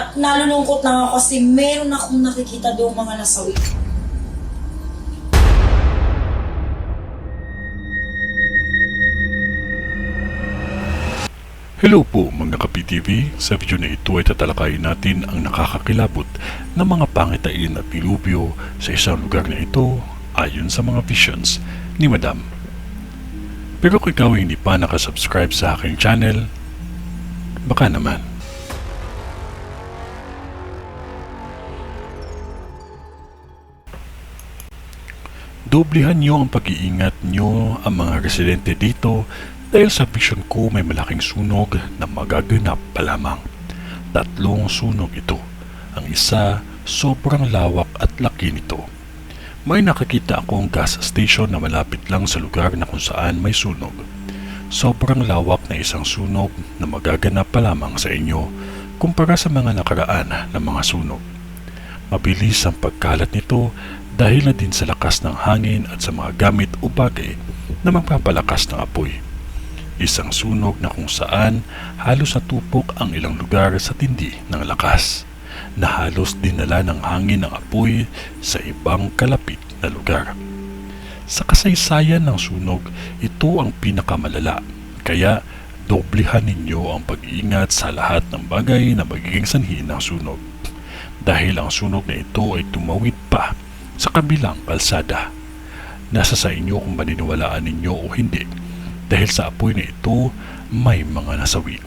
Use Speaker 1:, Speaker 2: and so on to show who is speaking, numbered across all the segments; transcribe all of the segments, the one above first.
Speaker 1: At nalulungkot na ako kasi meron akong nakikita doong mga nasawi.
Speaker 2: Hello po mga ka-PTV, sa video na ito ay tatalakayin natin ang nakakakilabot na mga pangitain at dilubyo sa isang lugar na ito ayon sa mga visions ni Madam. Pero kung ikaw ay hindi pa nakasubscribe sa aking channel, baka naman. Doblehan nyo ang pag-iingat nyo ang mga residente dito dahil sa vision ko may malaking sunog na magaganap pa lamang. 3 sunog ito. Ang isa, sobrang lawak at laki nito. May nakakita akong gas station na malapit lang sa lugar na kung saan may sunog. Sobrang lawak na isang sunog na magaganap pa lamang sa inyo kumpara sa mga nakaraan na mga sunog. Mabilis ang pagkalat nito dahil na din sa lakas ng hangin at sa mga gamit o bagay na magpapalakas ng apoy. Isang sunog na kung saan halos natupok ang ilang lugar sa tindi ng lakas, na halos dinala ng hangin ng apoy sa ibang kalapit na lugar. Sa kasaysayan ng sunog, ito ang pinakamalala, kaya doblehan ninyo ang pag-iingat sa lahat ng bagay na magiging sanhi ng sunog. Dahil ang sunog na ito ay tumawid pa sa kabilang kalsada. Nasa sa inyo kung maniniwalaan ninyo o hindi. Dahil sa apoy na ito, may mga nasawi.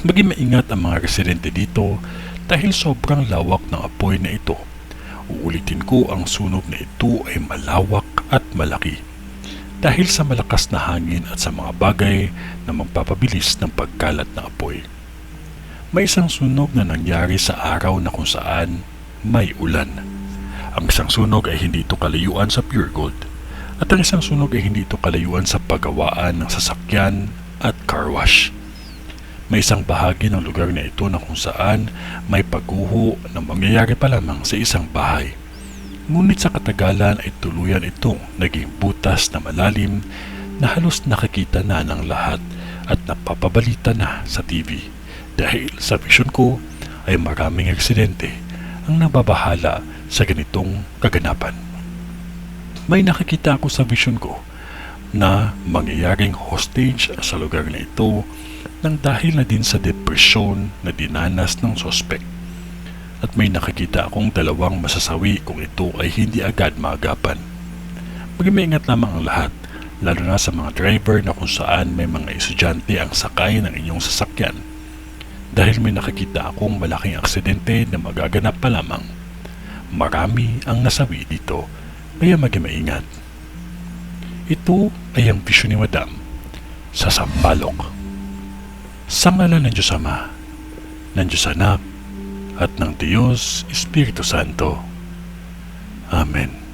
Speaker 2: Maging maingat ang mga residente dito dahil sobrang lawak ng apoy na ito. Uulitin ko, ang sunog na ito ay malawak at malaki. Dahil sa malakas na hangin at sa mga bagay na magpapabilis ng pagkalat ng apoy. May isang sunog na nangyari sa araw na kung saan may ulan. Ang isang sunog ay hindi ito kalayuan sa Pure Gold. At ang isang sunog ay hindi ito kalayuan sa paggawaan ng sasakyan at car wash. May isang bahagi ng lugar na ito na kung saan may pagguho na mangyayari pa lamang sa isang bahay. Ngunit sa katagalan ay tuluyan itong naging butas na malalim na halos nakikita na ng lahat at napapabalita na sa TV. Dahil sa vision ko ay maraming aksidente ang nababahala sa ganitong kaganapan. May nakikita ako sa vision ko na mangyayaring hostage sa lugar na ito nang dahil na din sa depresyon na dinanas ng suspect. At may nakikita akong 2 masasawi kung ito ay hindi agad maagapan. Maging maingat lamang ang lahat, lalo na sa mga driver na kung saan may mga estudyante ang sakay ng inyong sasakyan. Dahil may nakikita akong malaking aksidente na magaganap pa lamang. Marami ang nasawi dito. Kaya maging maingat. Ito ay ang vision ni Madam sa Sampaloc. Sa ngalan ng Diyos Ama, ng Diyos Anak, at ng Diyos Espiritu Santo. Amen.